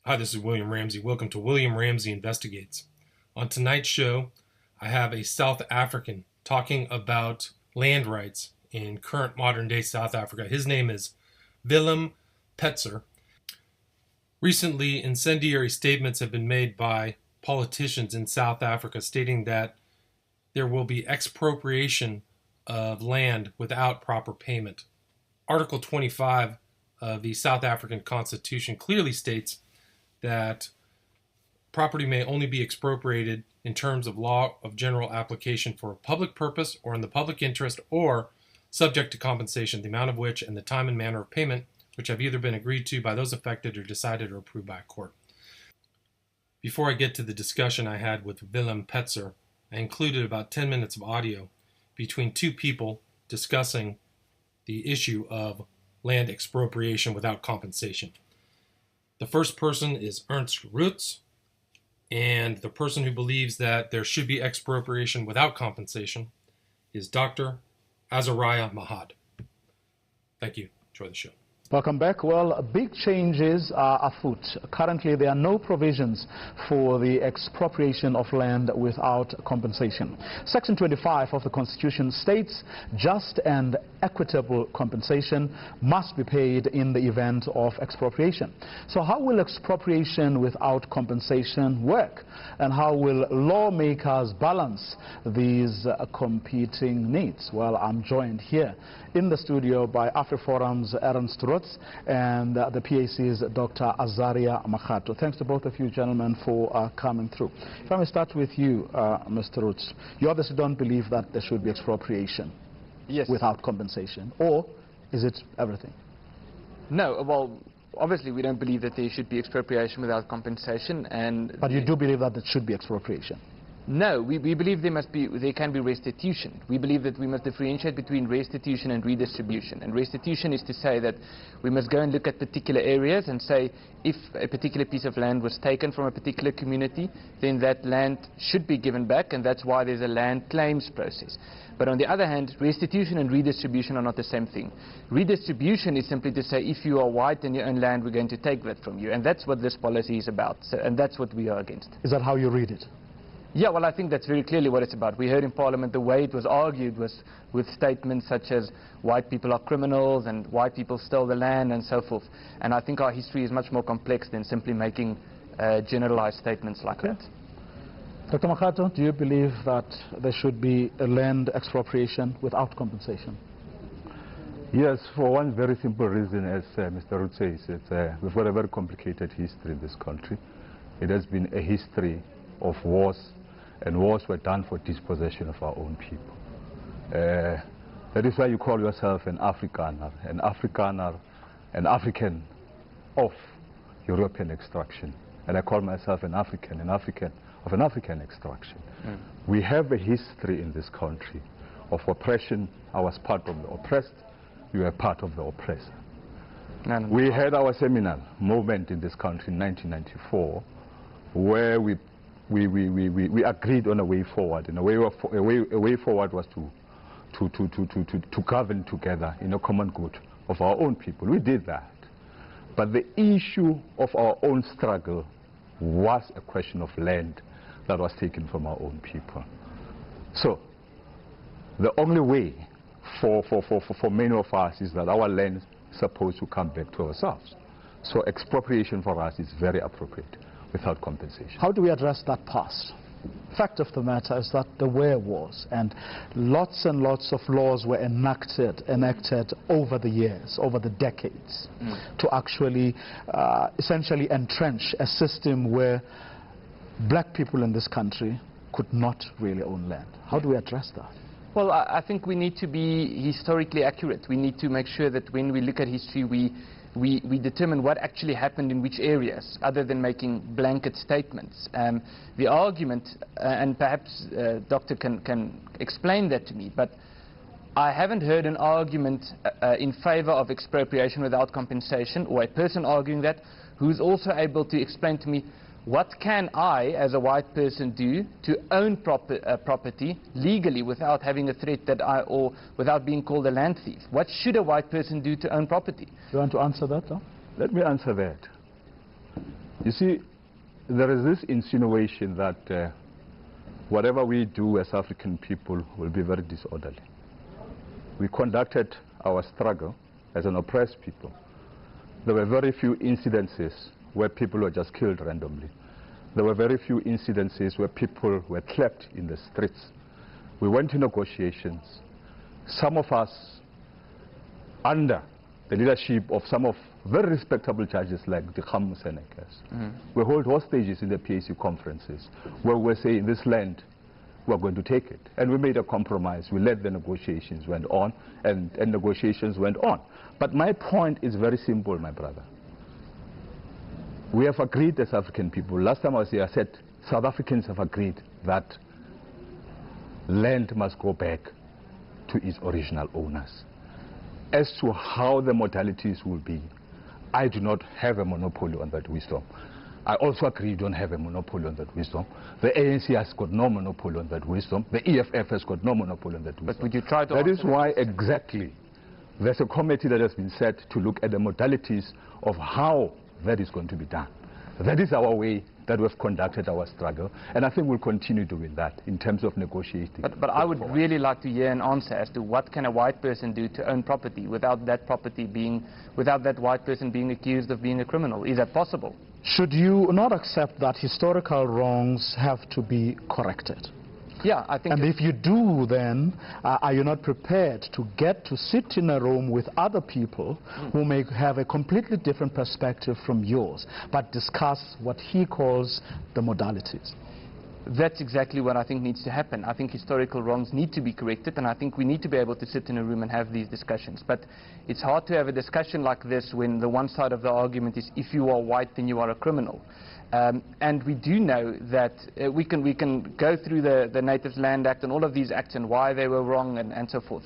Hi, this is William Ramsey. Welcome to William Ramsey Investigates. On tonight's show, I have a South African talking about land rights in current modern-day South Africa. His name is Willem Petzer. Recently, incendiary statements have been made by politicians in South Africa stating that there will be expropriation of land without proper payment. Article 25 of the South African Constitution clearly states that property may only be expropriated in terms of law of general application for a public purpose or in the public interest or subject to compensation, the amount of which and the time and manner of payment which have either been agreed to by those affected or decided or approved by a court. Before I get to the discussion I had with Willem Petzer, I included about 10 minutes of audio between two people discussing the issue of land expropriation without compensation. The first person is Ernst Roots, and the person who believes that there should be expropriation without compensation is Dr. Azariah Mahad. Thank you. Enjoy the show. Welcome back. Well, big changes are afoot. Currently, there are no provisions for the expropriation of land without compensation. Section 25 of the Constitution states just and equitable compensation must be paid in the event of expropriation. So how will expropriation without compensation work? And how will lawmakers balance these competing needs? Well, I'm joined here in the studio by AfriForum's Ernst Roots and the PAC's Dr. Azariah Mahad. Thanks to both of you gentlemen for coming through. If I may start with you, Mr. Roots. You obviously don't believe that there should be expropriation without compensation, or is it everything? No, well, obviously we don't believe that there should be expropriation without compensation. But you do believe that there should be expropriation? No, we believe there can be restitution. We believe that we must differentiate between restitution and redistribution. And restitution is to say that we must go and look at particular areas and say if a particular piece of land was taken from a particular community, then that land should be given back, and that's why there's a land claims process. But on the other hand, restitution and redistribution are not the same thing. Redistribution is simply to say if you are white and you own land, we're going to take that from you. And that's what this policy is about, and that's what we are against. Is that how you read it? Yeah, well, I think that's very clearly what it's about. We heard in Parliament the way it was argued was with statements such as white people are criminals and white people stole the land and so forth. And I think our history is much more complex than simply making generalized statements like that. Dr. Mahad, do you believe that there should be a land expropriation without compensation? Yes, for one very simple reason, as Mr. Roots says, we've got a very complicated history in this country. It has been a history of wars, and wars were done for dispossession of our own people. That is why you call yourself an Afrikaner, an African of European extraction. And I call myself an African of an African extraction. We have a history in this country of oppression. I was part of the oppressed, you were part of the oppressor. We had our seminal movement in this country in 1994, where we agreed on a way forward, and a way forward was to govern together in a common good of our own people. We did that. But the issue of our own struggle was a question of land that was taken from our own people. So the only way for many of us is that our land is supposed to come back to ourselves. So expropriation for us is very appropriate without compensation. How do we address that past? Fact of the matter is that there were wars, and lots of laws were enacted over the years, over the decades, to actually essentially entrench a system where black people in this country could not really own land. How do we address that? Well, I think we need to be historically accurate. We need to make sure that when we look at history, we determine what actually happened in which areas, other than making blanket statements. The argument, and perhaps Doctor can explain that to me, but I haven't heard an argument in favor of expropriation without compensation, or a person arguing that who's also able to explain to me what can I, as a white person, do to own property legally without having a threat that or without being called a land thief? What should a white person do to own property? You want to answer that, though? Let me answer that. You see, there is this insinuation that whatever we do as African people will be very disorderly. We conducted our struggle as an oppressed people. There were very few incidences where people were just killed randomly. There were very few incidences where people were trapped in the streets. We went to negotiations. Some of us, under the leadership of some of very respectable judges like the Khamu Senekers, we hold hostages in the PAC conferences where we say, in this land, we're going to take it. And we made a compromise. We let the negotiations went on, and negotiations went on. But my point is very simple, my brother. We have agreed as African people. Last time I was here, I said South Africans have agreed that land must go back to its original owners. As to how the modalities will be, I do not have a monopoly on that wisdom. I also agree you don't have a monopoly on that wisdom. The ANC has got no monopoly on that wisdom. The EFF has got no monopoly on that wisdom. But would you try to... That is why exactly there's a committee that has been set to look at the modalities of how that is going to be done. That is our way that we've conducted our struggle, and I think we'll continue doing that in terms of negotiating. But I would really like to hear an answer as to what can a white person do to own property without that white person being accused of being a criminal. Is that possible? Should you not accept that historical wrongs have to be corrected? Yeah, I think... And if you do, then are you not prepared to get to sit in a room with other people who may have a completely different perspective from yours, but discuss what he calls the modalities? That's exactly what I think needs to happen. I think historical wrongs need to be corrected, and I think we need to be able to sit in a room and have these discussions. But it's hard to have a discussion like this when the one side of the argument is, if you are white, then you are a criminal. And we do know that we can go through the Natives Land Act and all of these acts and why they were wrong and so forth.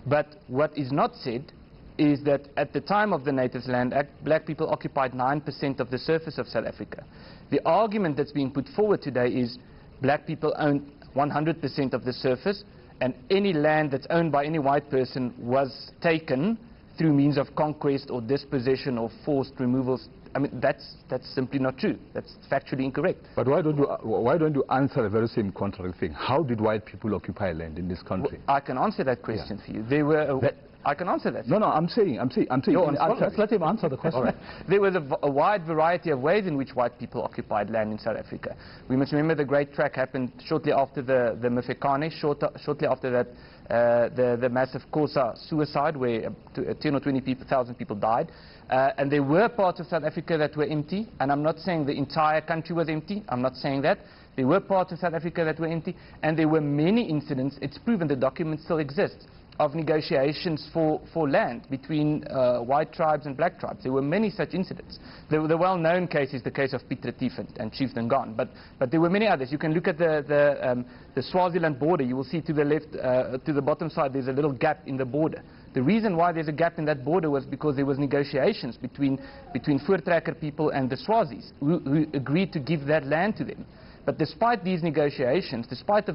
But what is not said is that at the time of the Natives Land Act, black people occupied 9% of the surface of South Africa. The argument that's being put forward today is black people own 100% of the surface, and any land that's owned by any white person was taken through means of conquest or dispossession or forced removals. I mean, that's simply not true. That's factually incorrect. But why don't you answer the very same contrary thing? How did white people occupy land in this country? Well, I can answer that question for you. They were... I can answer that. No, I'm saying. Let's let him answer the question. All right. There was a wide variety of ways in which white people occupied land in South Africa. We must remember the Great Track happened shortly after the Mafekane, shortly after that the massive Xhosa suicide where 10 or 20,000 people died. And there were parts of South Africa that were empty, and I'm not saying the entire country was empty. I'm not saying that. There were parts of South Africa that were empty, and there were many incidents, it's proven, the document still exists, of negotiations for land between white tribes and black tribes. There were many such incidents. The well-known case is the case of Piet Retief and Chief Ngan, but there were many others. You can look at the Swaziland border. You will see to the left, to the bottom side, there's a little gap in the border. The reason why there's a gap in that border was because there was negotiations between Voortrekker people and the Swazis who agreed to give that land to them. But despite these negotiations, despite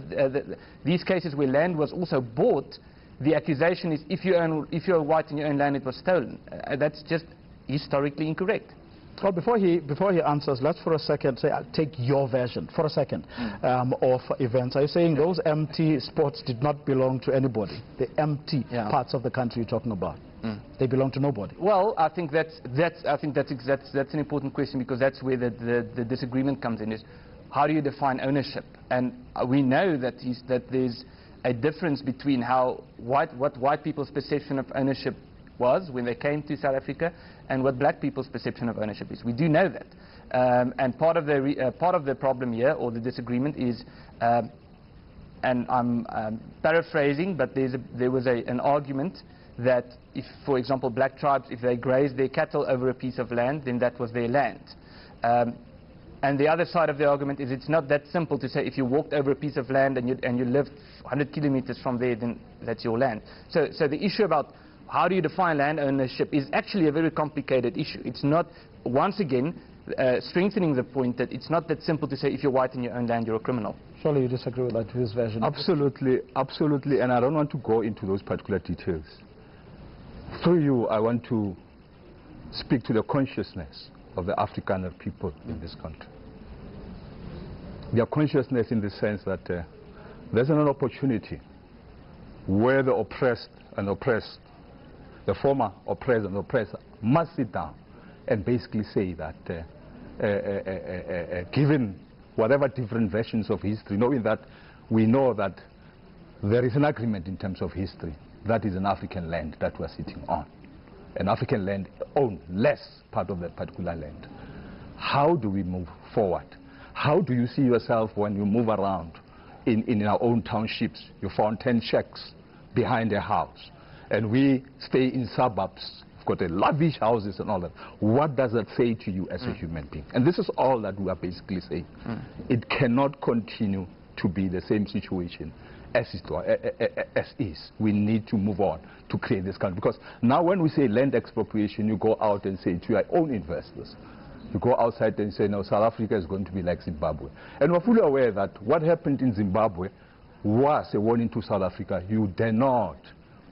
these cases where land was also bought, the accusation is if you're white and you own land, it was stolen. That's just historically incorrect. Well, before he answers, let's for a second say, take your version for a second of events. Are you saying those empty spots did not belong to anybody? The empty parts of the country you're talking about, they belong to nobody? Well, I think that's an important question, because that's where the disagreement comes in. Is how do you define ownership? And we know that there's a difference between what white people's perception of ownership was when they came to South Africa and what black people's perception of ownership is. We do know that. And part of the problem here, or the disagreement, is, and I'm paraphrasing, but there was an argument that if, for example, black tribes, if they grazed their cattle over a piece of land, then that was their land. And the other side of the argument is it's not that simple to say if you walked over a piece of land and you lived 100 kilometers from there, then that's your land. So the issue about how do you define land ownership is actually a very complicated issue. It's not, once again, strengthening the point that it's not that simple to say if you're white and you own land, you're a criminal. Surely you disagree with that, his version? Absolutely, absolutely, and I don't want to go into those particular details. Through you, I want to speak to the consciousness of the Afrikaner people in this country. Their consciousness in the sense that there's an opportunity where the oppressed and oppressed, the former oppressed and oppressed, must sit down and basically say that given whatever different versions of history, knowing that we know that there is an agreement in terms of history, that is an African land that we're sitting on. An African land owned less part of that particular land. How do we move forward? How do you see yourself when you move around in our own townships? You found 10 shacks behind a house, and we stay in suburbs. We've got a lavish houses and all that. What does that say to you as a human being? And this is all that we are basically saying. It cannot continue to be the same situation as is. We need to move on to create this country. Because now when we say land expropriation, you go out and say to your own investors, you go outside and say, no, South Africa is going to be like Zimbabwe. And we're fully aware that what happened in Zimbabwe was a warning to South Africa. You dare not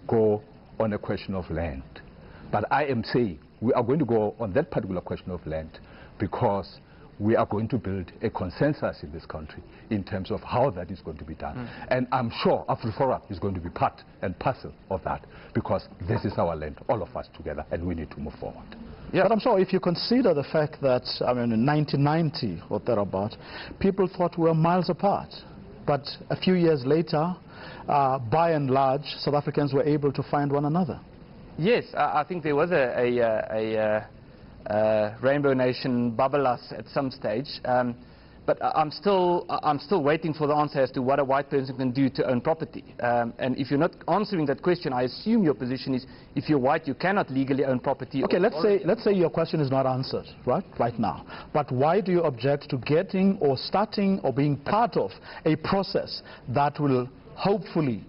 go on a question of land. But I am saying we are going to go on that particular question of land because we are going to build a consensus in this country in terms of how that is going to be done. And I'm sure AfriForum is going to be part and parcel of that because this is our land, all of us together, and we need to move forward. Yeah, but I'm sure if you consider the fact that, I mean, in 1990 or thereabout, people thought we were miles apart. But a few years later, by and large, South Africans were able to find one another. Yes, I think there was a Rainbow Nation bubble-us at some stage, but I'm still waiting for the answer as to what a white person can do to own property. And if you're not answering that question, I assume your position is if you're white, you cannot legally own property. Okay, let's say your question is not answered right now. But why do you object to getting or starting or being part of a process that will hopefully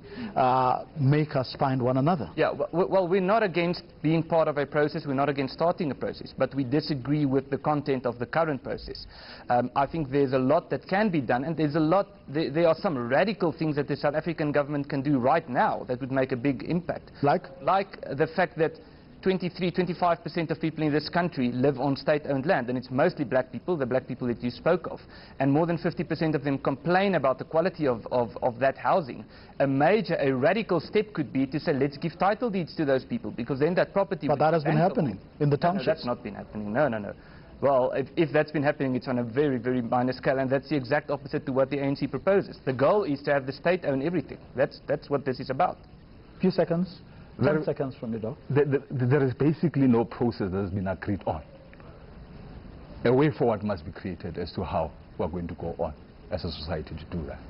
make us find one another? Yeah, well, we're not against being part of a process, we're not against starting a process, but we disagree with the content of the current process. I think there's a lot that can be done, and there are some radical things that the South African government can do right now that would make a big impact. Like the fact that 25% of people in this country live on state-owned land, and it's mostly black people, the black people that you spoke of, and more than 50% of them complain about the quality of that housing. A radical step could be to say, let's give title deeds to those people, because then that property... But that has been happening in the townships. No, that's not been happening. No. Well, if that's been happening, it's on a very, very minor scale, and that's the exact opposite to what the ANC proposes. The goal is to have the state own everything. That's what this is about. Few seconds. 10 seconds from you, Doc. There is basically no process that has been agreed on. A way forward must be created as to how we're going to go on as a society to do that.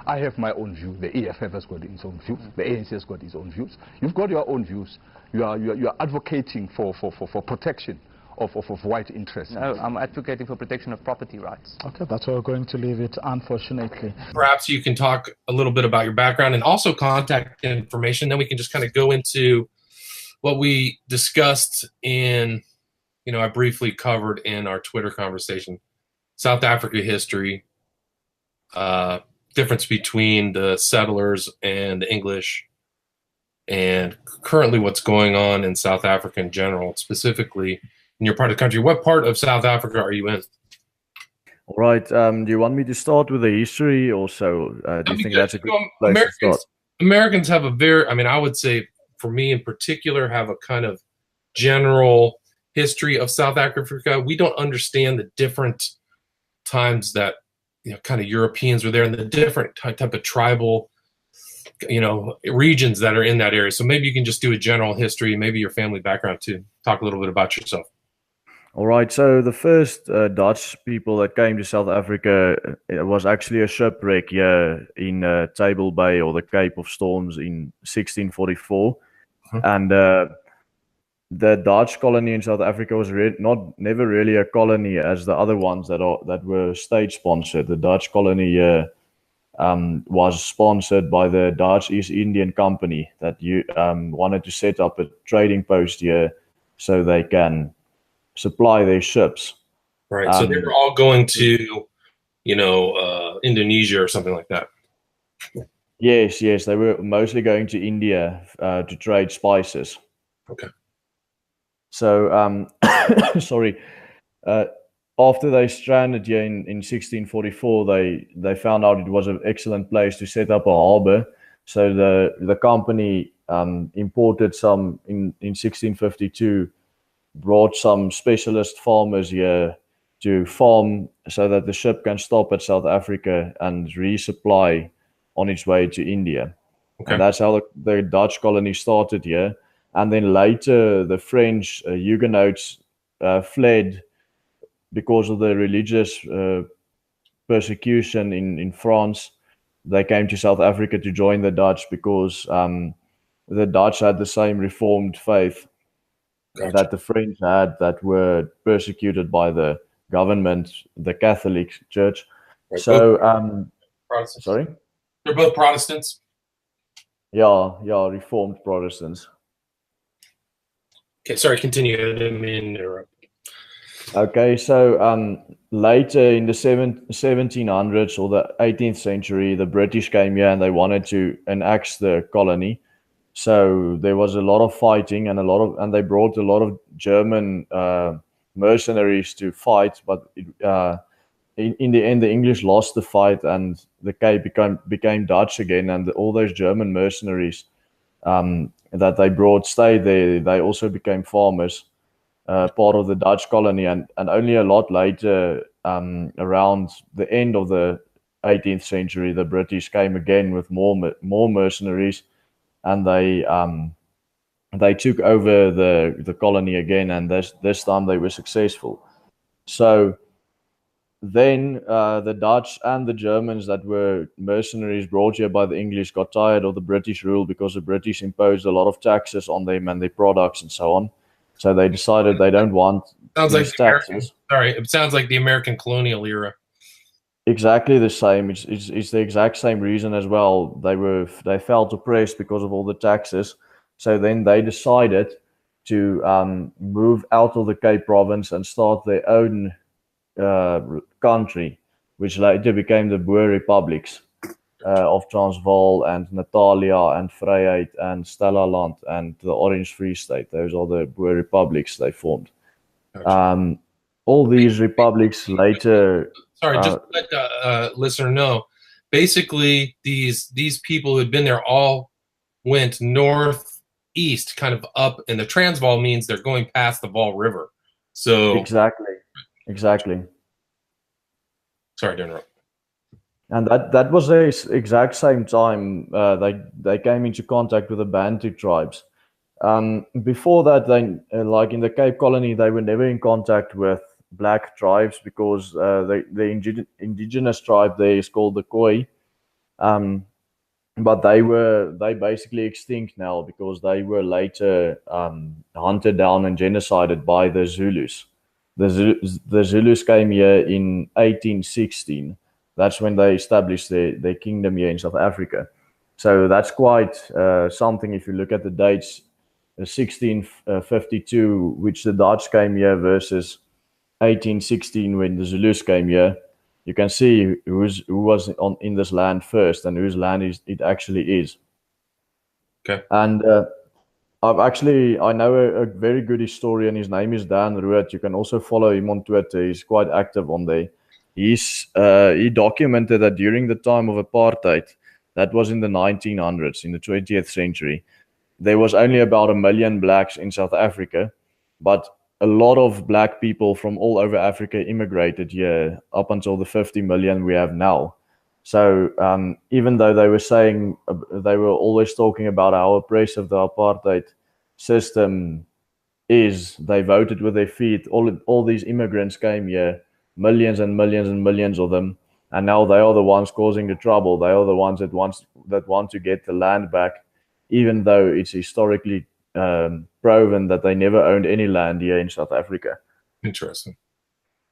I have my own view. The EFF has got its own views. The ANC has got its own views. You've got your own views. You are advocating for protection of white interests. No, I'm advocating for protection of property rights. Okay, that's where we're going to leave it, unfortunately. Perhaps you can talk a little bit about your background and also contact information. Then we can just kind of go into what we discussed in, I briefly covered in our Twitter conversation. South Africa history, difference between the settlers and the English, and currently what's going on in South Africa in general, specifically in your part of the country. What part of South Africa are you in? All right. Do you want me to start with the history also? Do you think that's a good place to start? Americans have a very, I would say for me in particular, have a kind of general history of South Africa. We don't understand the different times that, kind of Europeans were there and the different type of tribal, regions that are in that area. So maybe you can just do a general history, maybe your family background too. Talk a little bit about yourself. All right, so the first Dutch people that came to South Africa, it was actually a shipwreck here in Table Bay, or the Cape of Storms, in 1644. And the Dutch colony in South Africa was never really a colony as the other ones that were state-sponsored. The Dutch colony was sponsored by the Dutch East Indian Company that wanted to set up a trading post here so they can supply their ships. Right. So they were all going to, Indonesia or something like that. Yes. They were mostly going to India to trade spices. Okay. So, sorry. Uh, After they stranded here in 1644, they found out it was an excellent place to set up a harbor. So the company imported some in 1652, brought some specialist farmers here to farm so that the ship can stop at South Africa and resupply on its way to India. Okay. And that's how the Dutch colony started here. And then later, the French Huguenots fled because of the religious persecution in France. They came to South Africa to join the Dutch because the Dutch had the same Reformed faith that the French had, that were persecuted by the government, the Catholic Church. Right. So, Protestants. sorry? They're both Protestants? Yeah, Reformed Protestants. Okay, sorry, continue. I didn't mean to interrupt. Okay, so later in the 1700s or the 18th century, the British came here and they wanted to annex the colony. So there was a lot of fighting and they brought a lot of German mercenaries to fight, but in the end, the English lost the fight and the Cape became Dutch again, and all those German mercenaries that they brought stayed there. They also became farmers. Part of the Dutch colony, and only a lot later, around the end of the 18th century, the British came again with more mercenaries, and they took over the colony again, and this time they were successful. So then the Dutch and the Germans that were mercenaries brought here by the English got tired of the British rule, because the British imposed a lot of taxes on them and their products and so on. So they decided they don't want these taxes. It sounds like the American colonial era. Exactly the same. It's the exact same reason as well. They felt oppressed because of all the taxes. So then they decided to move out of the Cape Province and start their own country, which later became the Boer republics of Transvaal and Natalia and Vryheid and Stellaland and the Orange Free State. Those are the Boer republics they formed. Gotcha. All these republics later... Sorry, just let the listener know. Basically, these people who had been there all went northeast, kind of up, and the Transvaal means they're going past the Vaal River. So Exactly. Sorry to interrupt. And that was the exact same time they came into contact with the Bantu tribes. Before that, they like in the Cape Colony, they were never in contact with black tribes, because the indigenous tribe there is called the Khoi. But they basically extinct now, because they were later hunted down and genocided by the Zulus. The Zulus came here in 1816. That's when they established their kingdom here in South Africa. So that's quite something if you look at the dates, 1652, which the Dutch came here, versus 1816 when the Zulus came here. You can see who was in this land first and whose land it actually is. Okay. And I know a very good historian. His name is Dan Ruet. You can also follow him on Twitter. He's quite active on there. He documented that during the time of apartheid, that was in the 1900s, in the 20th century, there was only about 1 million blacks in South Africa, but a lot of black people from all over Africa immigrated here up until the 50 million we have now. So even though they were saying, they were always talking about how oppressive the apartheid system is, they voted with their feet. All these immigrants came here, millions and millions and millions of them, and now they are the ones causing the trouble. They are the ones that want to get the land back, even though it's historically proven that they never owned any land here in South Africa. Interesting.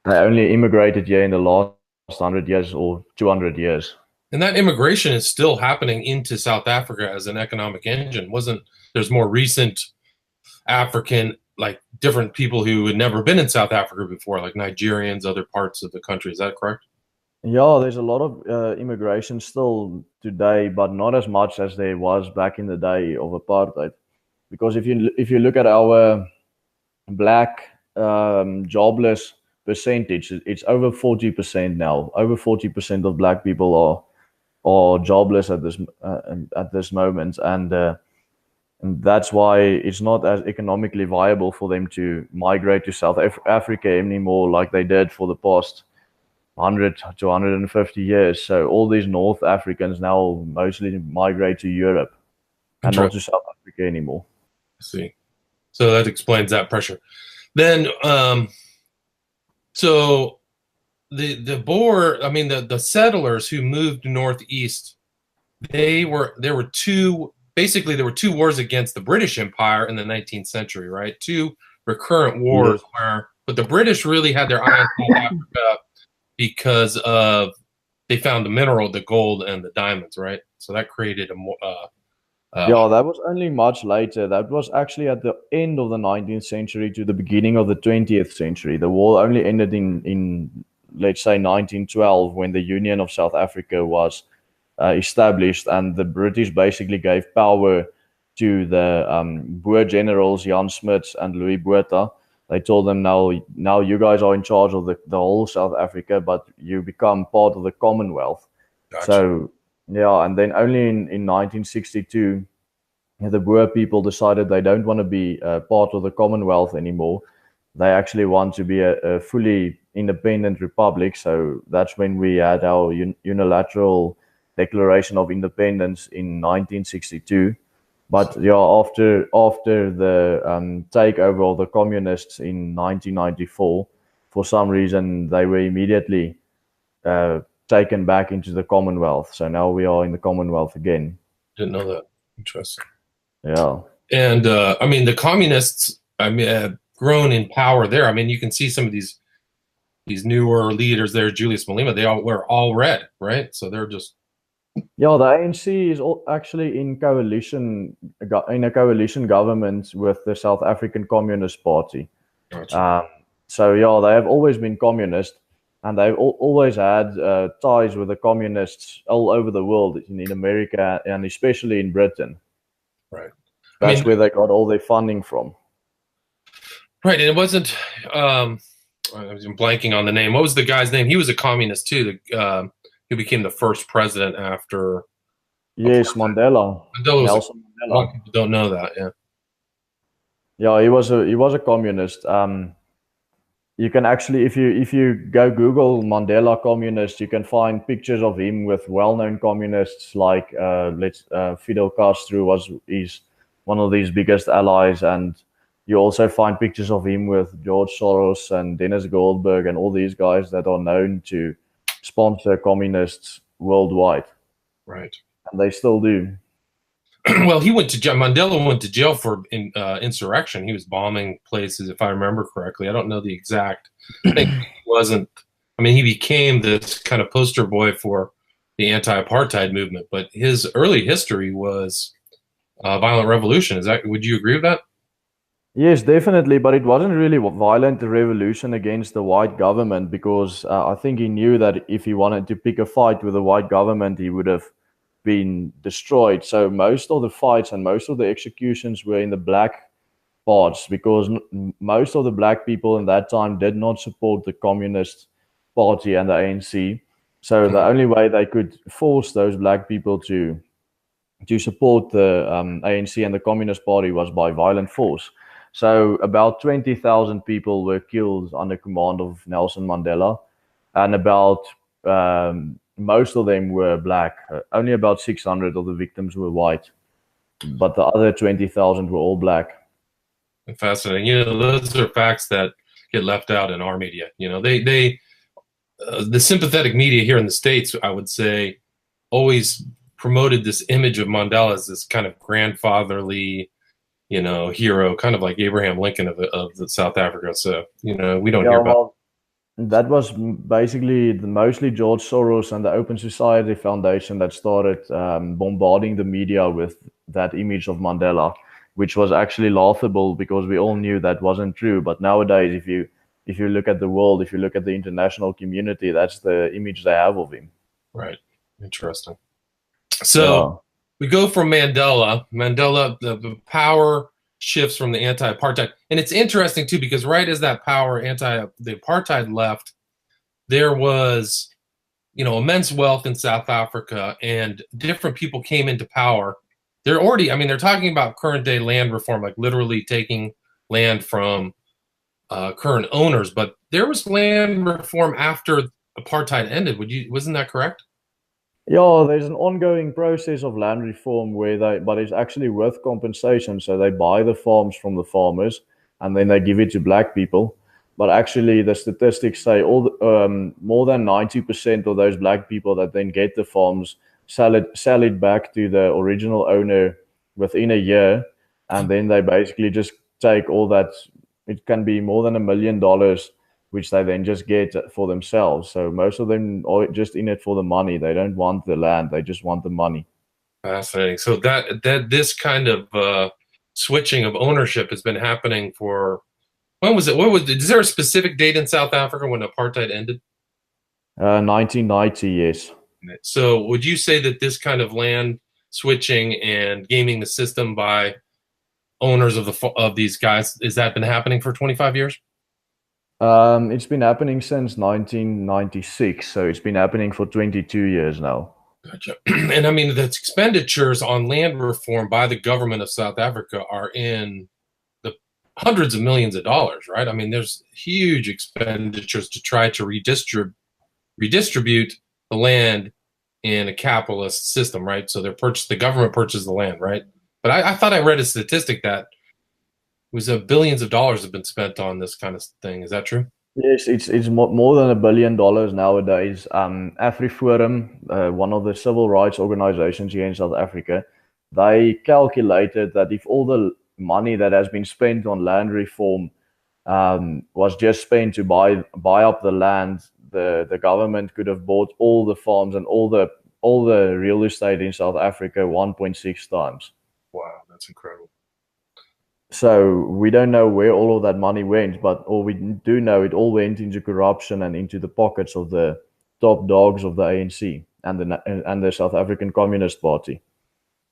They only immigrated here in the last 100 years or 200 years. And that immigration is still happening into South Africa as an economic engine. There's more recent African, like different people who had never been in South Africa before, like Nigerians, other parts of the country. Is that correct? Yeah, there's a lot of immigration still today, but not as much as there was back in the day of apartheid. Because if you look at our black jobless percentage, it's over 40% now. Over 40% of black people are jobless at this moment, and that's why it's not as economically viable for them to migrate to South Africa anymore, like they did for the past 100 to 150 years. So all these North Africans now mostly migrate to Europe and not to South Africa anymore. I see. So that explains that pressure. Then, so the Boer, I mean, the settlers who moved northeast, there were two wars against the British Empire in the 19th century, right? Two recurrent wars but the British really had their eye on South Africa because they found the mineral, the gold and the diamonds, right? So that created yeah, that was only much later. That was actually at the end of the 19th century to the beginning of the 20th century. The war only ended in let's say 1912, when the Union of South Africa was established, and the British basically gave power to the Boer generals Jan Smuts and Louis Botha. They told them, now you guys are in charge of the whole South Africa, but you become part of the Commonwealth. Gotcha. So yeah, and then only in 1962, the Boer people decided they don't want to be part of the Commonwealth anymore. They actually want to be a fully independent republic. So that's when we had our unilateral Declaration of Independence in 1962. But yeah, after the takeover of the communists in 1994, for some reason they were immediately taken back into the Commonwealth. So now we are in the Commonwealth again. Didn't know that. Interesting. Yeah. And I mean, the communists, I mean, have grown in power there. I mean, you can see some of these newer leaders there, Julius Malema, they all were all red, right? So they're just. Yeah, the ANC is actually in a coalition government with the South African Communist Party. Gotcha. So yeah, they have always been communist, and they've always had ties with the communists all over the world, in America and especially in Britain. Right. That's where they got all their funding from. Right, and it wasn't. I'm blanking on the name. What was the guy's name? He was a communist too. Who became the first president after? Yes, Mandela. Nelson Mandela. A lot of people don't know that. Yeah. Yeah, he was a communist. You can actually, if you go Google Mandela communist, you can find pictures of him with well-known communists like Fidel Castro is one of these biggest allies, and you also find pictures of him with George Soros and Dennis Goldberg and all these guys that are known to sponsor communists worldwide. Right. And they still do. Well, he went to jail. Mandela went to jail for insurrection. He was bombing places, if I remember correctly. I don't know the exact. I think he wasn't. I mean, he became this kind of poster boy for the anti-apartheid movement, but his early history was violent revolution. Would you agree with that? Yes, definitely, but it wasn't really a violent revolution against the white government, because I think he knew that if he wanted to pick a fight with the white government, he would have been destroyed. So most of the fights and most of the executions were in the black parts, because most of the black people in that time did not support the Communist Party and the ANC. So the only way they could force those black people to support the ANC and the Communist Party was by violent force. So about 20,000 people were killed under command of Nelson Mandela, and about most of them were black. Only about 600 of the victims were white, but the other 20,000 were all black. Fascinating. You know, those are facts that get left out in our media. You know, the sympathetic media here in the States, I would say, always promoted this image of Mandela as this kind of grandfatherly, you know, hero, kind of like Abraham Lincoln of the South Africa. So, you know, we don't hear about. That was basically mostly George Soros and the Open Society Foundation that started bombarding the media with that image of Mandela, which was actually laughable because we all knew that wasn't true. But nowadays, if you look at the world, if you look at the international community, that's the image they have of him. Right. Interesting. So we go from Mandela, the power shifts from the anti-apartheid. And it's interesting too, because right as that the apartheid left, there was, immense wealth in South Africa, and different people came into power. They're talking about current day land reform, like literally taking land from current owners, but there was land reform after apartheid ended. Wasn't that correct? Yeah, there's an ongoing process of land reform but it's actually with compensation. So they buy the farms from the farmers and then they give it to black people. But actually, the statistics say more than 90% of those black people that then get the farms sell it back to the original owner within a year, and then they basically just take all that. It can be more than $1 million, which they then just get for themselves. So most of them are just in it for the money. They don't want the land; they just want the money. Fascinating. So that this kind of switching of ownership has been happening for. When was it? Is there a specific date in South Africa when apartheid ended? 1990, yes. So would you say that this kind of land switching and gaming the system by owners of these guys, has that been happening for 25 years? It's been happening since 1996, so it's been happening for 22 years now. Gotcha. And the expenditures on land reform by the government of South Africa are in the hundreds of millions of dollars, right? There's huge expenditures to try to redistribute the land in a capitalist system, right? So the government purchases the land, right? But I thought I read a statistic that it was billions of dollars have been spent on this kind of thing. Is that true? Yes, it's more than $1 billion nowadays. AfriForum, one of the civil rights organizations here in South Africa, they calculated that if all the money that has been spent on land reform was just spent to buy up the land, the government could have bought all the farms and all the real estate in South Africa 1.6 times. Wow, that's incredible. So we don't know where all of that money went, but all we do know, it all went into corruption and into the pockets of the top dogs of the ANC and the South African Communist Party.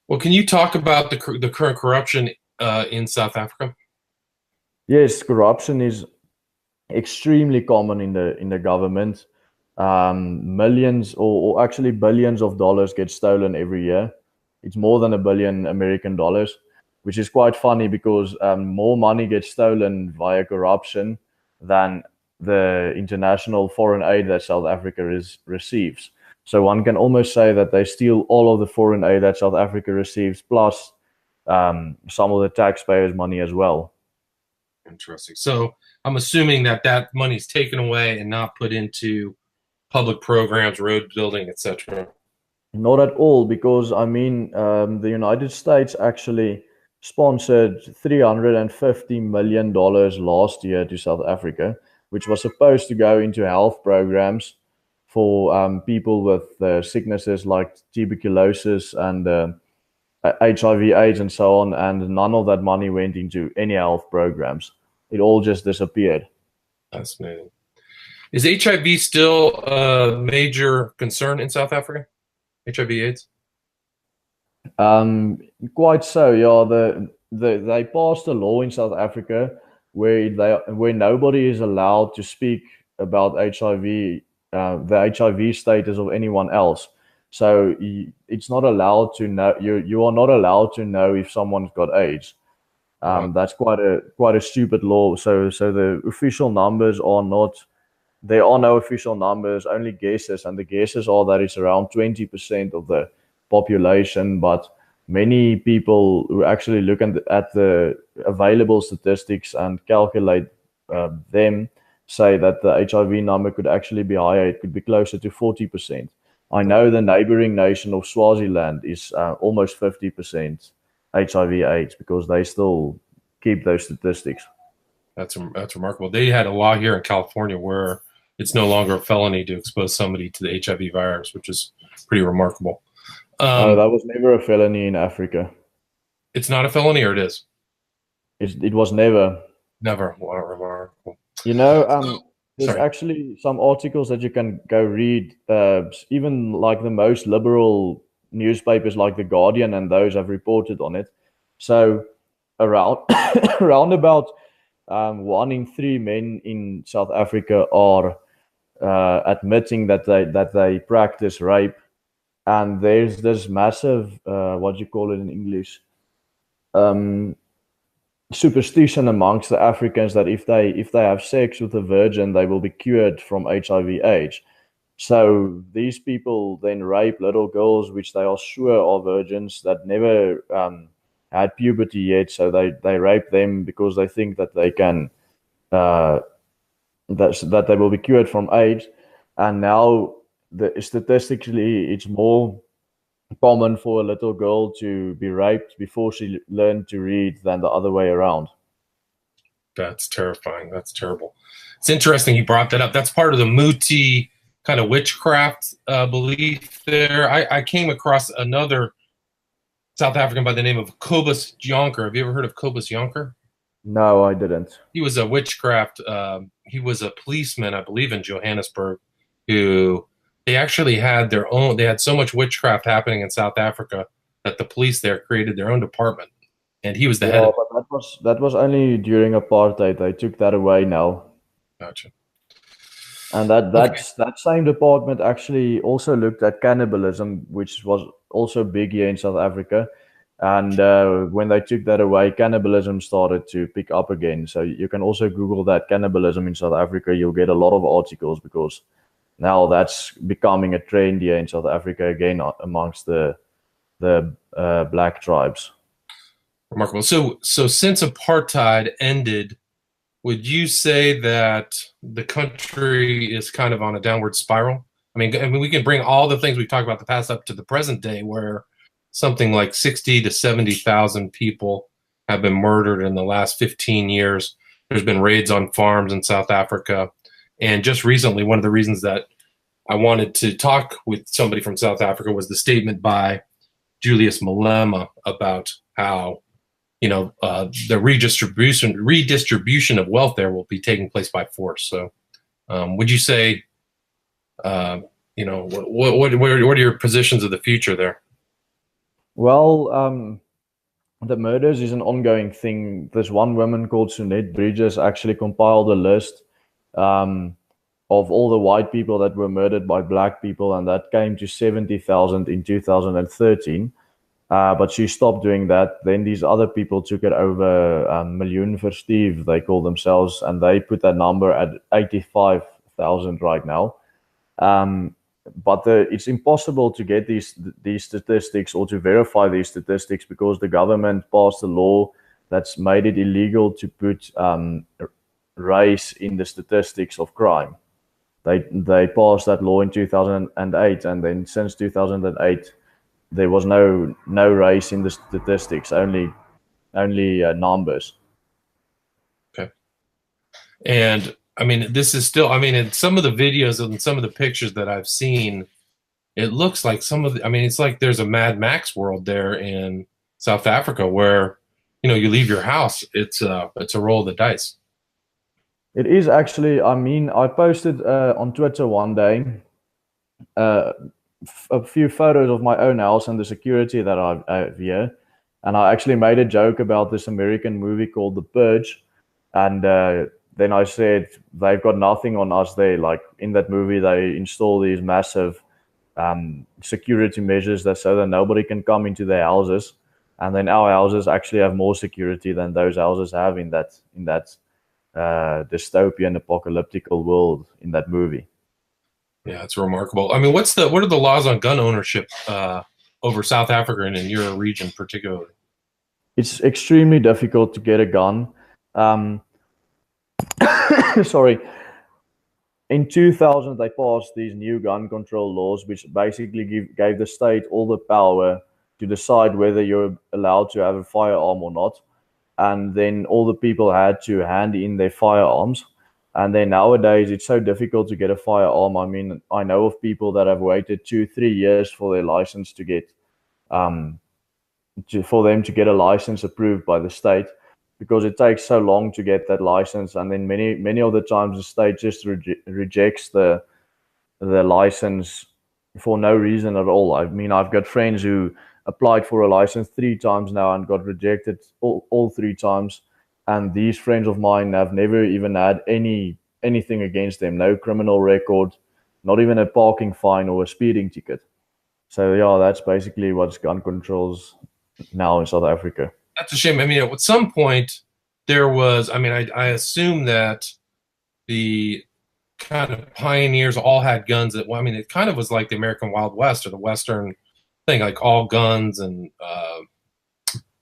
Well, can you talk about the current corruption in South Africa? Yes, corruption is extremely common in the government. Millions or actually billions of dollars get stolen every year. It's more than $1 billion American dollars, which is quite funny because more money gets stolen via corruption than the international foreign aid that South Africa receives. So one can almost say that they steal all of the foreign aid that South Africa receives, plus some of the taxpayers' money as well. Interesting. So I'm assuming that money is taken away and not put into public programs, road building, etc. Not at all, because the United States actually sponsored $350 million last year to South Africa, which was supposed to go into health programs for people with sicknesses like tuberculosis and HIV/AIDS and so on, and none of that money went into any health programs. It all just disappeared. Fascinating. Is HIV still a major concern in South Africa? HIV/AIDS? Quite so, yeah. They passed a law in South Africa where nobody is allowed to speak about HIV, the HIV status of anyone else. So it's not allowed to know. You are not allowed to know if someone's got AIDS. That's quite a stupid law. So the official numbers are not. There are no official numbers, only guesses, and the guesses are that it's around 20% of the population. But many people who actually look at the available statistics and calculate them say that the HIV number could actually be higher. It could be closer to 40%. I know the neighboring nation of Swaziland is almost 50% HIV/AIDS because they still keep those statistics. That's remarkable. They had a law here in California where it's no longer a felony to expose somebody to the HIV virus, which is pretty remarkable. No, that was never a felony in Africa. It's not a felony, or it is? It was never. Never. Wow, remarkable. There's actually some articles that you can go read. Even like the most liberal newspapers like The Guardian and those have reported on it. So around around about 1 in 3 men in South Africa are admitting that they practice rape, and there's this massive what do you call it in English, superstition amongst the Africans that if they have sex with a virgin, they will be cured from HIV/AIDS. So these people then rape little girls, which they are sure are virgins that never had puberty yet. So they rape them because they think that they can that they will be cured from AIDS. And now statistically, it's more common for a little girl to be raped before she learned to read than the other way around. That's terrifying. That's terrible. It's interesting you brought that up. That's part of the Muti kind of witchcraft belief there. I came across another South African by the name of Cobus Jonker. Have you ever heard of Cobus Jonker? No, I didn't. He was a witchcraft. He was a policeman, I believe, in Johannesburg, who they actually had their own. They had so much witchcraft happening in South Africa that the police there created their own department, and he was the head. But that was only during apartheid. They took that away now. Gotcha. And that same department actually also looked at cannibalism, which was also big here in South Africa. And when they took that away, cannibalism started to pick up again. So you can also Google that, cannibalism in South Africa. You'll get a lot of articles because now that's becoming a trend here in South Africa again amongst the black tribes. Remarkable. So since apartheid ended, would you say that the country is kind of on a downward spiral? I mean, we can bring all the things we've talked about the past up to the present day, where something like 60 to 70,000 people have been murdered in the last 15 years. There's been raids on farms in South Africa. And just recently, one of the reasons that I wanted to talk with somebody from South Africa was the statement by Julius Malema about how, the redistribution of wealth there will be taking place by force. So would you say, what are your positions of the future there? Well, the murders is an ongoing thing. This one woman called Sunette Bridges actually compiled a list of all the white people that were murdered by black people, and that came to 70,000 in 2013. But she stopped doing that. Then these other people took it over. Miljoen vir Steve, they call themselves, and they put that number at 85,000 right now. But it's impossible to get these statistics or to verify these statistics because the government passed a law that's made it illegal to put race in the statistics of crime. They passed that law in 2008, and then since 2008, there was no race in the statistics, only numbers. Okay. And I mean, this is still, in some of the videos and some of the pictures that I've seen, it looks like it's like there's a Mad Max world there in South Africa where, you leave your house, it's a roll of the dice. It is actually, I posted on Twitter one day a few photos of my own house and the security that I have here. And I actually made a joke about this American movie called The Purge. And then I said, they've got nothing on us there. Like in that movie, they install these massive security measures so that nobody can come into their houses. And then our houses actually have more security than those houses have in that dystopian apocalyptical world in that movie. Yeah, it's remarkable. I mean, what are the laws on gun ownership over South Africa and in your region particularly? It's extremely difficult to get a gun. Sorry. In 2000, they passed these new gun control laws, which basically gave the state all the power to decide whether you're allowed to have a firearm or not. And then all the people had to hand in their firearms. And then nowadays, it's so difficult to get a firearm. I mean, I know of people that have waited 2-3 years for their license to get, for them to get a license approved by the state, because it takes so long to get that license. And then many of the times, the state just rejects the license for no reason at all. I mean, I've got friends who applied for a license 3 times now and got rejected all 3 times. And these friends of mine have never even had anything against them, no criminal record, not even a parking fine or a speeding ticket. So yeah, that's basically what's gun controls now in South Africa. That's a shame. I mean, at some point there was, I mean, I assume that the kind of pioneers all had guns. Well, I mean, it kind of was like the American Wild West or the Western thing, like all guns and,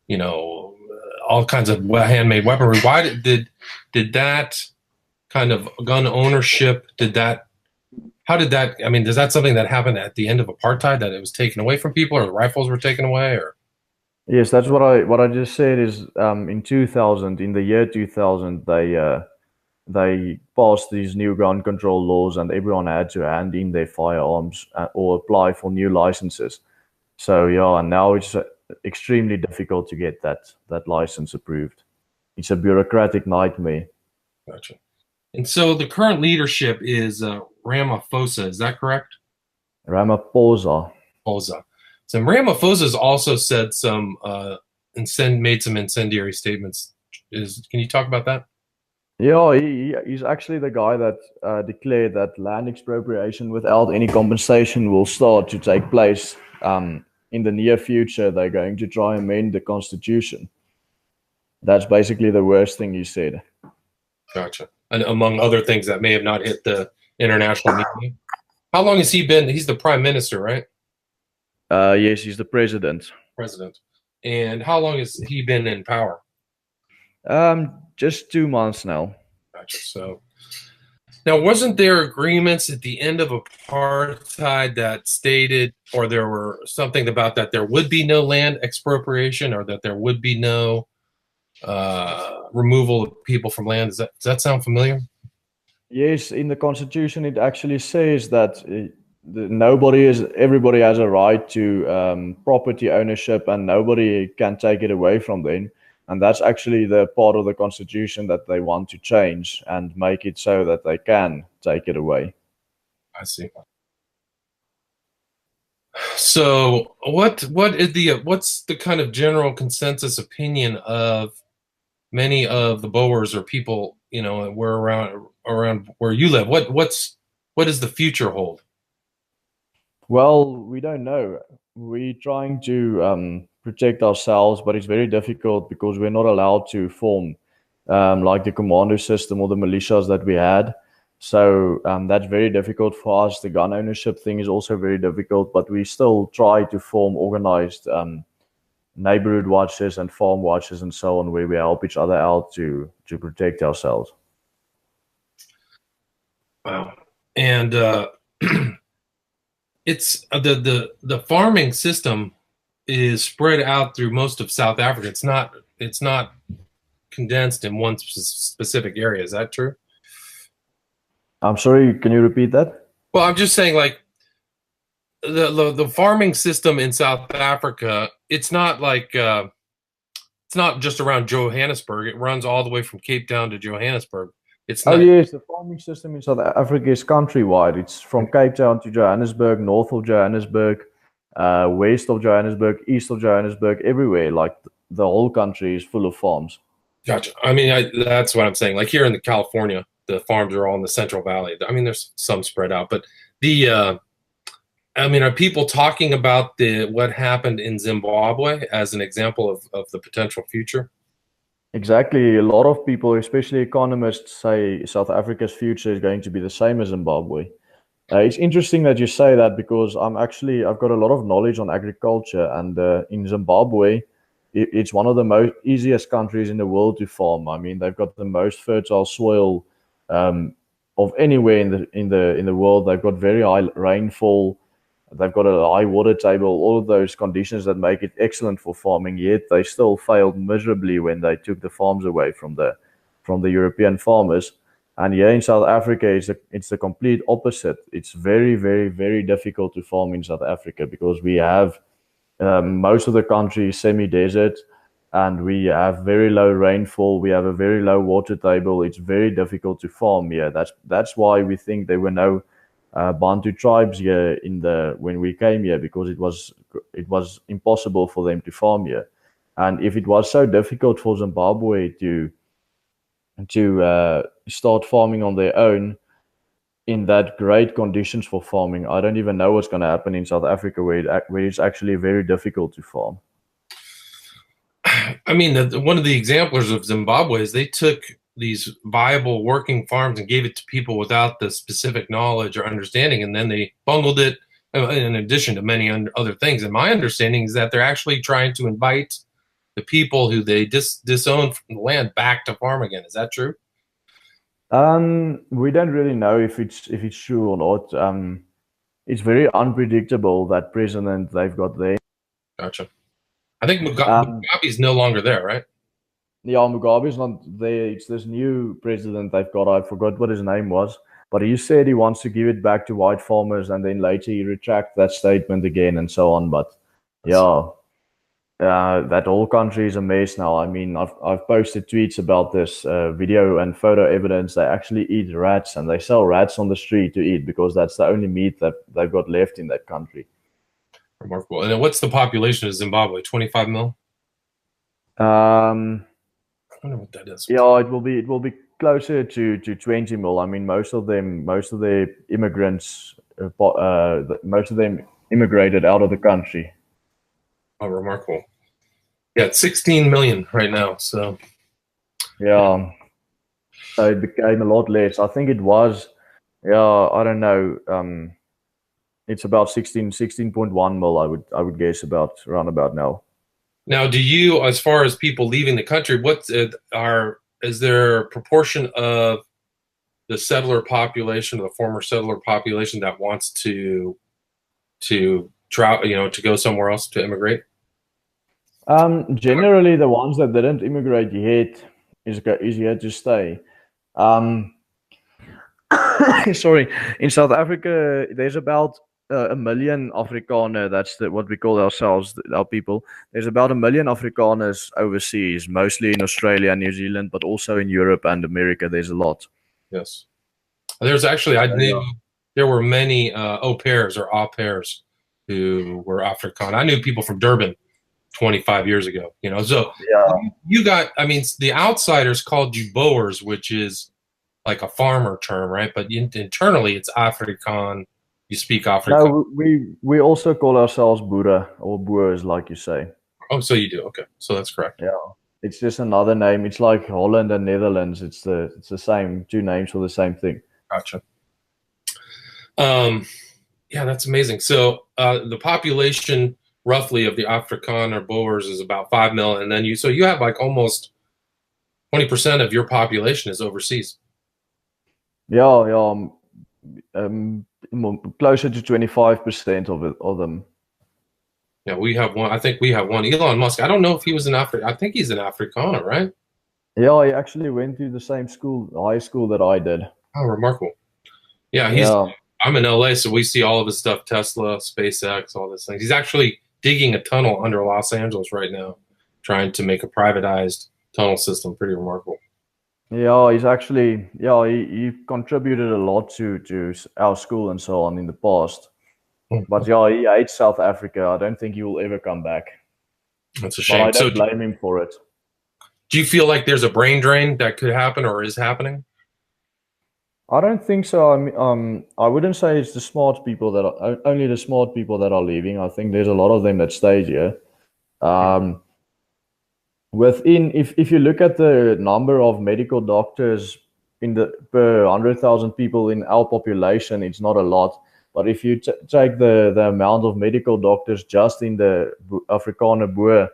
you know, all kinds of handmade weaponry. Why did that kind of gun ownership, how did that, I mean, is that something that happened at the end of apartheid, that it was taken away from people, or the rifles were taken away, or? Yes, that's what I just said is in 2000, in the year 2000, they passed these new gun control laws and everyone had to hand in their firearms or apply for new licenses. So yeah, and now it's extremely difficult to get that license approved. It's a bureaucratic nightmare. Gotcha. And so the current leadership is Ramaphosa, is that correct? Ramaphosa. So Ramaphosa has also said some made some incendiary statements. Can you talk about that? Yeah, he's actually the guy that declared that land expropriation without any compensation will start to take place in the near future. They're going to try and amend the constitution. That's basically the worst thing he said. Gotcha. And among other things that may have not hit the international media. How long has he been? He's the prime minister, right? Yes, he's the president. And how long has he been in power? Just 2 months now. Gotcha. So now, wasn't there agreements at the end of apartheid that stated, or there were something about that there would be no land expropriation, or that there would be no removal of people from land? Does that sound familiar? Yes, in the constitution it actually says that everybody has a right to property ownership, and nobody can take it away from them. And that's actually the part of the constitution that they want to change and make it so that they can take it away. I see. So what's the kind of general consensus opinion of many of the Boers or people, you know, where around where you live? What does the future hold? Well, we don't know. We're trying to protect ourselves, but it's very difficult because we're not allowed to form like the commando system or the militias that we had. So that's very difficult for us. The gun ownership thing is also very difficult, but we still try to form organized neighborhood watches and farm watches and so on, where we help each other out to protect ourselves. Wow. And it's the farming system is spread out through most of South Africa. It's not condensed in one specific area. Is that true? I'm sorry, can you repeat that? Well, I'm just saying, like, the farming system in South Africa, it's not like it's not just around Johannesburg. It runs all the way from Cape Town to Johannesburg. It's not. Oh yes, the farming system in South Africa is countrywide. It's from Cape Town to Johannesburg, north of Johannesburg, west of Johannesburg, east of Johannesburg, everywhere. Like the whole country is full of farms. Gotcha. I mean, that's what I'm saying. Like here in California, the farms are all in the Central Valley. I mean, there's some spread out, but I mean, are people talking about what happened in Zimbabwe as an example of the potential future? Exactly. A lot of people, especially economists, say South Africa's future is going to be the same as Zimbabwe. It's interesting that you say that because I've got a lot of knowledge on agriculture, and in Zimbabwe, it's one of the easiest countries in the world to farm. I mean, they've got the most fertile soil of anywhere in the world. They've got very high rainfall. They've got a high water table, all of those conditions that make it excellent for farming, yet they still failed miserably when they took the farms away from the European farmers. And here in South Africa, it's the complete opposite. It's very, very, very difficult to farm in South Africa because we have most of the country is semi-desert, and we have very low rainfall. We have a very low water table. It's very difficult to farm here. That's why we think there were no Bantu tribes here when we came here, because it was impossible for them to farm here. And if it was so difficult for Zimbabwe to start farming on their own in that great conditions for farming, I don't even know what's going to happen in South Africa, where it's actually very difficult to farm. I mean, one of the examples of Zimbabwe is they took these viable working farms and gave it to people without the specific knowledge or understanding, and then they bungled it in addition to many other things. And my understanding is that they're actually trying to invite the people who they disowned from the land back to farm again. Is that true? We don't really know if it's true or not. It's very unpredictable, that president they've got there. Gotcha. I think Mugabe's no longer there, right? Yeah, Mugabe's not there. It's this new president they've got. I forgot what his name was, but he said he wants to give it back to white farmers, and then later he retracted that statement again and so on. But yeah, that whole country is a mess now. I mean, I've posted tweets about this video and photo evidence. They actually eat rats, and they sell rats on the street to eat, because that's the only meat that they've got left in that country. Remarkable. And then what's the population of Zimbabwe? 25 mil? I wonder what that is. Yeah, it will be closer to 20 mil. I mean, most of the immigrants, most of them immigrated out of the country. Oh, remarkable. Yeah, it's 16 million right now. So yeah, so it became a lot less. I think it was, yeah, I don't know. It's about 16.1 mil. I would guess around about now. Now, do you, as far as people leaving the country, is there a proportion of the settler population, the former settler population, that wants to travel, to go somewhere else, to immigrate? Generally, the ones that didn't immigrate yet is here to stay. Sorry, in South Africa, there's about 1 million Afrikaner. That's what we call ourselves, our people. There's about 1 million Afrikaners overseas, mostly in Australia and New Zealand, but also in Europe and America. There's a lot. Yes. There's actually, I knew there were many au pairs who were Afrikaner. I knew people from Durban 25 years ago, so yeah. You got, I mean, the outsiders called you Boers, which is like a farmer term, right? But internally it's Afrikaan. You speak Afrikaans. No, we also call ourselves Boere, or Boers, like you say. Oh, so you do. Okay, so that's correct. Yeah, it's just another name. It's like Holland and Netherlands. It's the same, two names for the same thing. Gotcha. Yeah, that's amazing. So the population roughly of the Afrikaner Boers is about 5 million, and then you have like almost 20% of your population is overseas. Yeah. Closer to 25% of them. Yeah, we have one. I think we have one. Elon Musk. I don't know if he was an I think he's an Afrikaner, right? Yeah, he actually went to the same school, high school that I did. Oh, remarkable. Yeah, I'm in LA, so we see all of his stuff: Tesla, SpaceX, all these things. He's actually digging a tunnel under Los Angeles right now, trying to make a privatized tunnel system. Pretty remarkable. Yeah, he's actually, he contributed a lot to our school and so on in the past. But yeah, he hates South Africa. I don't think he will ever come back. That's a shame. But I don't blame him for it. Do you feel like there's a brain drain that could happen or is happening? I don't think so. I wouldn't say it's the smart people only the smart people that are leaving. I think there's a lot of them that stayed here. If you look at the number of medical doctors per 100,000 people in our population, it's not a lot. But if you take the amount of medical doctors just in the Afrikaner Boer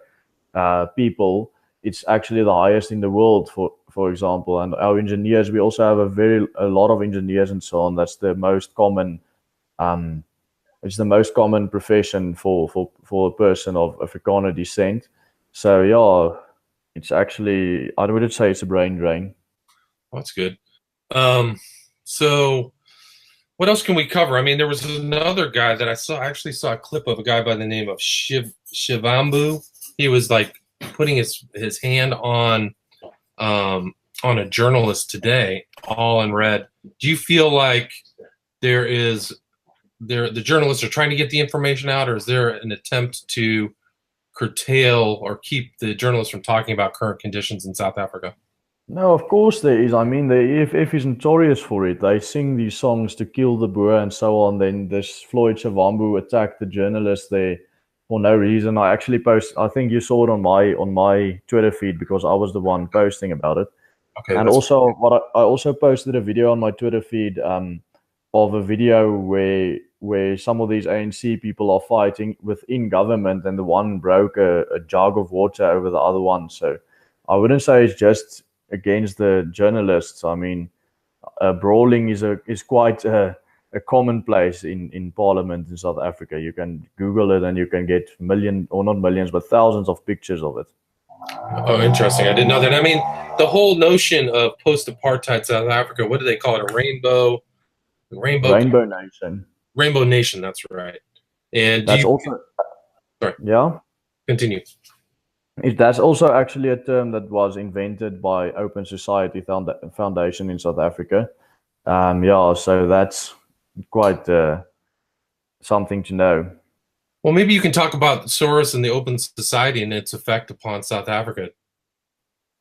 people, it's actually the highest in the world, for example. And our engineers, we also have a lot of engineers and so on. That's the most common. It's the most common profession for a person of Afrikaner descent. So yeah, it's actually, I wouldn't say it's a brain drain. That's good. So what else can we cover? I mean, there was another guy that I actually saw a clip of, a guy by the name of Shivambu. He was like putting his hand on a journalist today, all in red. Do you feel like the journalists are trying to get the information out, or is there an attempt to curtail or keep the journalists from talking about current conditions in South Africa? No, of course there is. I mean, the EFF is notorious for it. They sing these songs to kill the Boer and so on. Then this Floyd Shavambu attacked the journalist there for no reason. I actually I think you saw it on my Twitter feed because I was the one posting about it. Okay, and also, I also posted a video on my Twitter feed of a video where some of these ANC people are fighting within government, and the one broke a jug of water over the other one. So I wouldn't say it's just against the journalists. I mean, brawling is quite a commonplace in Parliament in South Africa. You can Google it and you can get not millions, but thousands of pictures of it. Oh, interesting. I didn't know that. I mean, the whole notion of post-apartheid South Africa, what do they call it? A rainbow nation. Rainbow nation, that's right. And that's also sorry. Yeah. Continue. That's also actually a term that was invented by Open Society Foundation in South Africa. So that's quite something to know. Well, maybe you can talk about Soros and the Open Society and its effect upon South Africa.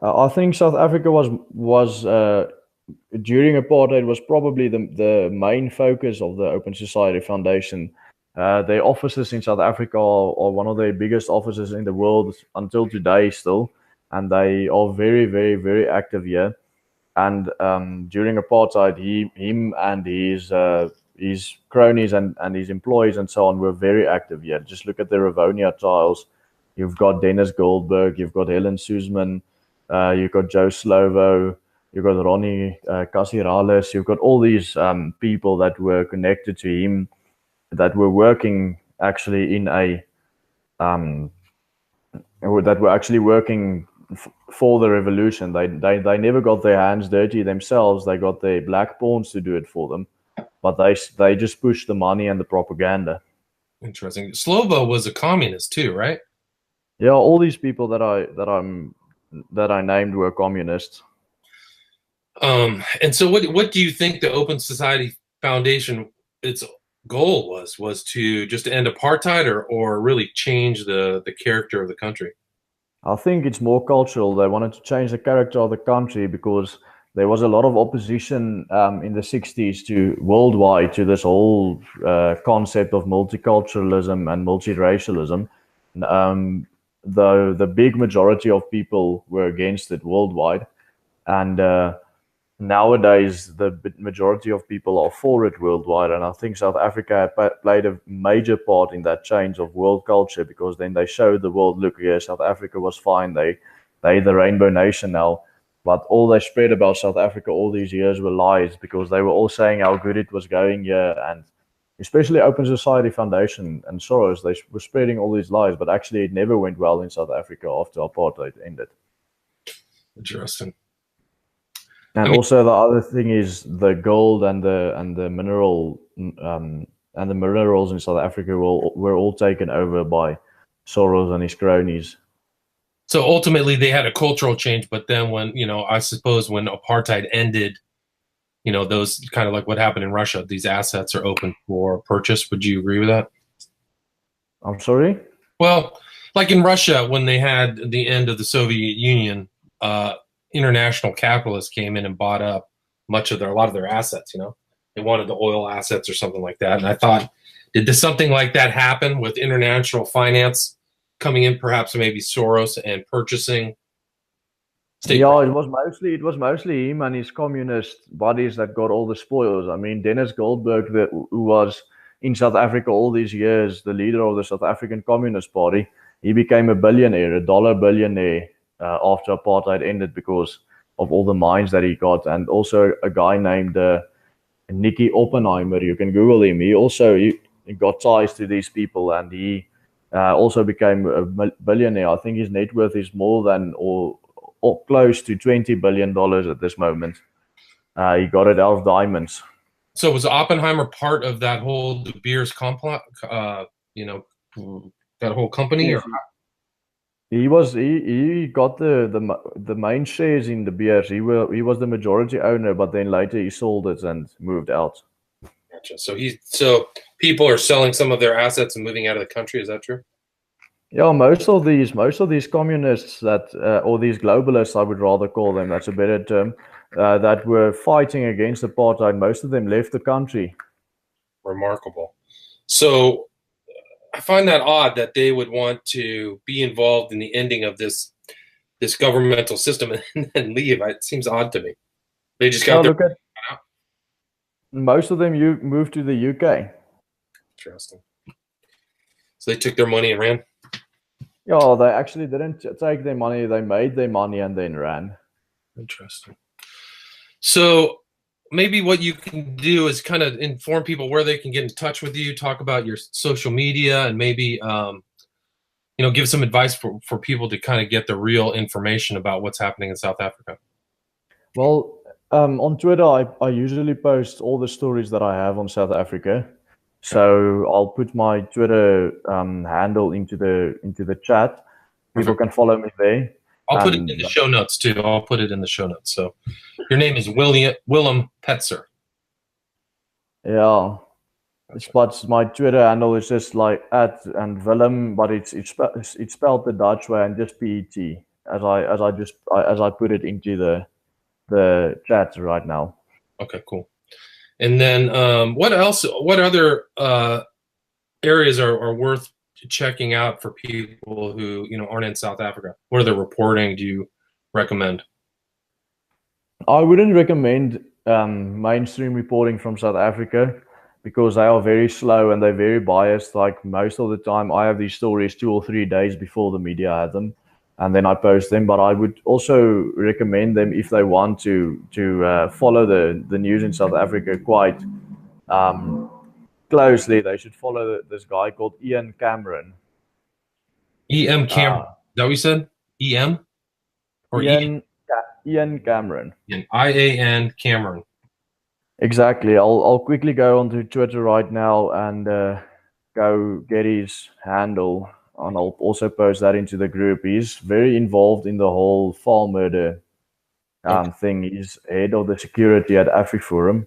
I think South Africa was during apartheid was probably the main focus of the Open Society Foundation. Their offices in South Africa are one of the biggest offices in the world until today still, and they are very, very, very active here. And during apartheid, him and his cronies and his employees and so on were very active here. Just look at the Rivonia trials. You've got Dennis Goldberg, you've got Helen Suzman, you've got Joe Slovo, you've got Ronnie Kasirales, you've got all these people that were connected to him, that were working actually in that were actually working for the revolution. They never got their hands dirty themselves. They got their black pawns to do it for them, but they just pushed the money and the propaganda. Interesting. Slovo was a communist too, right? Yeah, all these people that I named were communists. And so what do you think the Open Society Foundation, its goal was to just end apartheid or really change the character of the country? I think it's more cultural. They wanted to change the character of the country because there was a lot of opposition in the 60s to worldwide to this whole concept of multiculturalism and multiracialism. The big majority of people were against it worldwide, and nowadays the majority of people are for it worldwide. And I think South Africa played a major part in that change of world culture, because then they showed the world, look here, South Africa was fine, they the rainbow nation now. But all they spread about South Africa all these years were lies, because they were all saying how good it was going here, and especially Open Society Foundation and Soros, they were spreading all these lies, but actually it never went well in South Africa after apartheid ended. Interesting. And also the other thing is the gold and the mineral and the minerals in South Africa were all taken over by Soros and his cronies. So ultimately they had a cultural change, but then when, I suppose when apartheid ended, those kind of like what happened in Russia, these assets are open for purchase. Would you agree with that? I'm sorry? Well, like in Russia, when they had the end of the Soviet Union, international capitalists came in and bought up a lot of their assets. They wanted the oil assets or something like that. And I thought, did something like that happen with international finance coming in, perhaps maybe Soros, and purchasing state property? It was mostly him and his communist buddies that got all the spoils. I mean, Dennis Goldberg, who was in South Africa all these years, the leader of the South African Communist Party, he became a billionaire, a dollar billionaire, after apartheid ended, because of all the mines that he got. And also a guy named Nicky Oppenheimer, you can Google him. He got ties to these people, and he also became a billionaire. I think his net worth is more than or close to $20 billion at this moment. He got it out of diamonds. So was Oppenheimer part of that whole De Beers complex, that whole company? Yes. He got the main shares in De Beers. He was the majority owner, but then later he sold it and moved out. Gotcha. So people are selling some of their assets and moving out of the country. Is that true? Yeah, most of these communists or these globalists, I would rather call them, that's a better term, that were fighting against apartheid, most of them left the country. Remarkable. So I find that odd that they would want to be involved in the ending of this governmental system and then leave. It seems odd to me. They just got most of them moved to the UK. Interesting. So they took their money and ran? Yeah, they actually didn't take their money. They made their money and then ran. Interesting. So maybe what you can do is kind of inform people where they can get in touch with you, talk about your social media, and maybe give some advice for people to kind of get the real information about what's happening in South Africa. Well, on Twitter, I usually post all the stories that I have on South Africa. So I'll put my Twitter handle into the chat. People can follow me there. I'll put it in the show notes too. I'll put it in the show notes. So your name is Willem Petzer. Yeah. But my Twitter handle is just like @Willem, but it's spelled the Dutch way and just PET as I put it into the chat right now. Okay, cool. And then what other areas are worth checking out for people who aren't in South Africa? What other reporting do you recommend? I wouldn't recommend mainstream reporting from South Africa because they are very slow and they're very biased. Like most of the time, I have these stories 2 or 3 days before the media had them, and then I post them. But I would also recommend them if they want to follow the news in South Africa quite closely. They should follow this guy called Ian Cameron. E.M. Cameron. Is that what you said? E.M. or Ian Cameron. I-A-N Cameron. Exactly. I'll quickly go onto Twitter right now and go get his handle, and I'll also post that into the group. He's very involved in the whole farm murder thing. He's head of the security at AfriForum,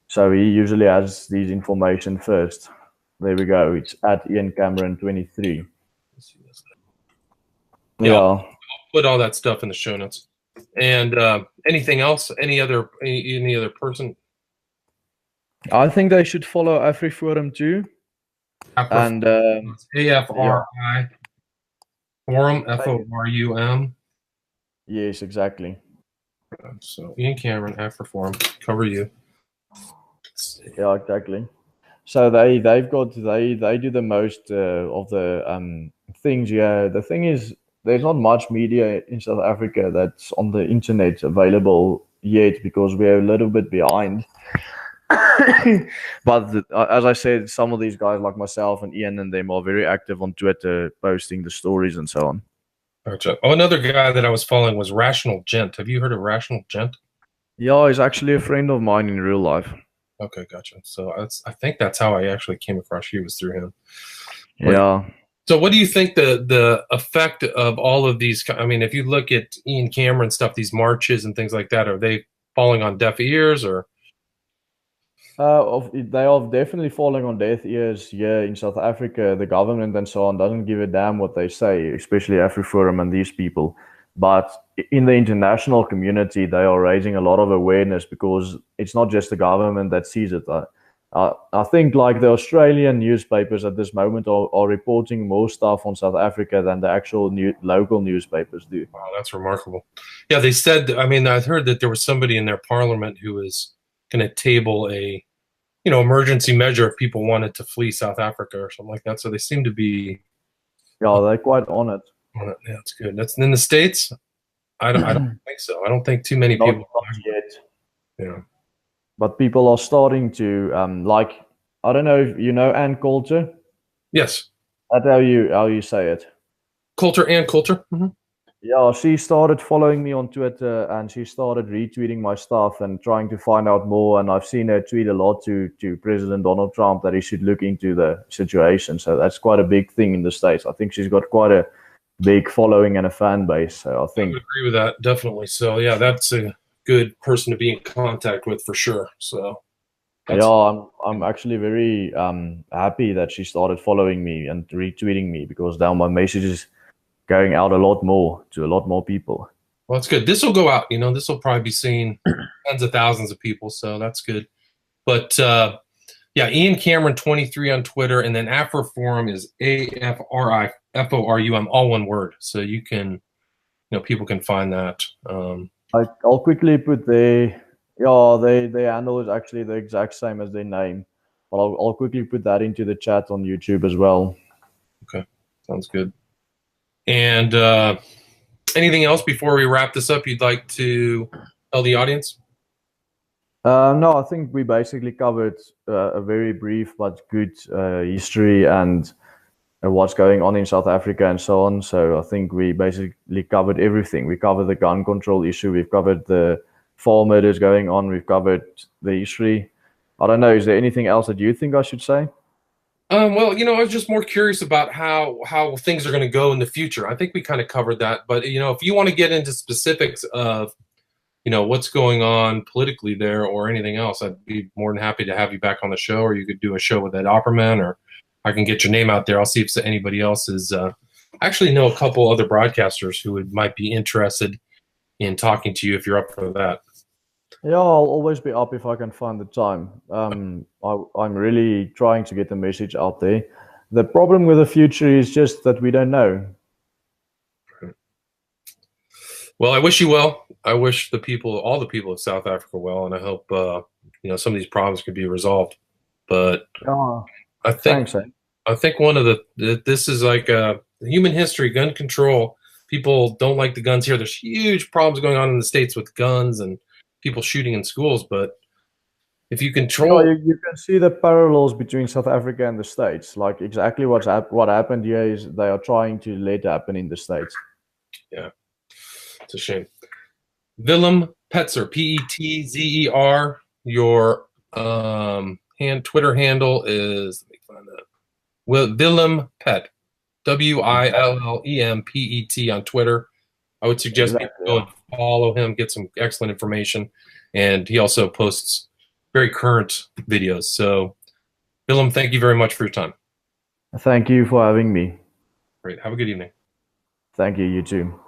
so he usually has these information first. There we go. It's @IanCameron23. Yeah. I'll put all that stuff in the show notes. And anything else? Any other person? I think they should follow AfriForum too. And AFRI Forum, FORUM. Yes, exactly. So Ian Cameron, AfriForum, cover you. Yeah, exactly. So they do the most of the things. Yeah, the thing is, there's not much media in South Africa that's on the internet available yet because we're a little bit behind. But as I said, some of these guys like myself and Ian and them are very active on Twitter, posting the stories and so on. Gotcha. Oh, another guy that I was following was Rational Gent. Have you heard of Rational Gent? Yeah, he's actually a friend of mine in real life. Okay, gotcha. So I think that's how I actually came across you, was through him. Yeah. So what do you think the effect of all of these, I mean, if you look at Ian Cameron stuff, these marches and things like that, are they falling on deaf ears or? They are definitely falling on deaf ears here in South Africa. The government and so on doesn't give a damn what they say, especially AfriForum and these people. But in the international community, they are raising a lot of awareness because it's not just the government that sees it. I think like the Australian newspapers at this moment are reporting more stuff on South Africa than the actual local newspapers do. Wow, that's remarkable. Yeah, they said, I mean, I've heard that there was somebody in their parliament who was going to table a emergency measure if people wanted to flee South Africa or something like that. So they seem to be. Yeah, they're quite on it. Yeah, that's good. That's in the States. I don't think so. I don't think too many people. Not yet. Yeah. But people are starting to I don't know if you know Ann Coulter. Yes. That's how you say it. Coulter, Ann Coulter. Mm-hmm. Yeah, she started following me on Twitter and she started retweeting my stuff and trying to find out more. And I've seen her tweet a lot to President Donald Trump that he should look into the situation. So that's quite a big thing in the States. I think she's got quite a big following and a fan base. So I think I would agree with that, definitely. So yeah, that's a good person to be in contact with for sure. So That's, Yeah, I'm actually very happy that she started following me and retweeting me, because now my message is going out a lot more to a lot more people. well, that's good. This will go out. This will probably be seen tens of thousands of people, so that's good. But yeah, Ian Cameron 23 on Twitter, and then Afroforum is AFRIFORUM, all one word. So you can, people can find that. I'll quickly put their handle is actually the exact same as their name, but I'll quickly put that into the chat on YouTube as well. Okay, sounds good. And anything else before we wrap this up you'd like to tell the audience? No, I think we basically covered a very brief but good history and what's going on in South Africa and so on. So I think we basically covered everything. We covered the gun control issue. We've covered the fall murders going on. We've covered the history. I don't know. Is there anything else that you think I should say? Well, I was just more curious about how things are going to go in the future. I think we kind of covered that. But, if you want to get into specifics of, what's going on politically there or anything else, I'd be more than happy to have you back on the show, or you could do a show with Ed Opperman, or I can get your name out there. I'll see if anybody else is. I actually know a couple other broadcasters who might be interested in talking to you if you're up for that. Yeah, I'll always be up if I can find the time. I'm really trying to get the message out there. The problem with the future is just that we don't know. Well, I wish you well. I wish all the people of South Africa well, and I hope some of these problems could be resolved. But I think thanks, I think one of this is like human history, gun control. People don't like the guns here. There's huge problems going on in the States with guns and people shooting in schools. But if you control, you can see the parallels between South Africa and the States. Like exactly what happened here is they are trying to let happen in the States. Yeah, it's a shame. Willem Petzer, Petzer. Your Twitter handle is, let me find that. Willem Pet, WILLEMPET on Twitter. I would suggest people go and follow him, get some excellent information, and he also posts very current videos. So, Willem, thank you very much for your time. Thank you for having me. Great. Have a good evening. Thank you. You too.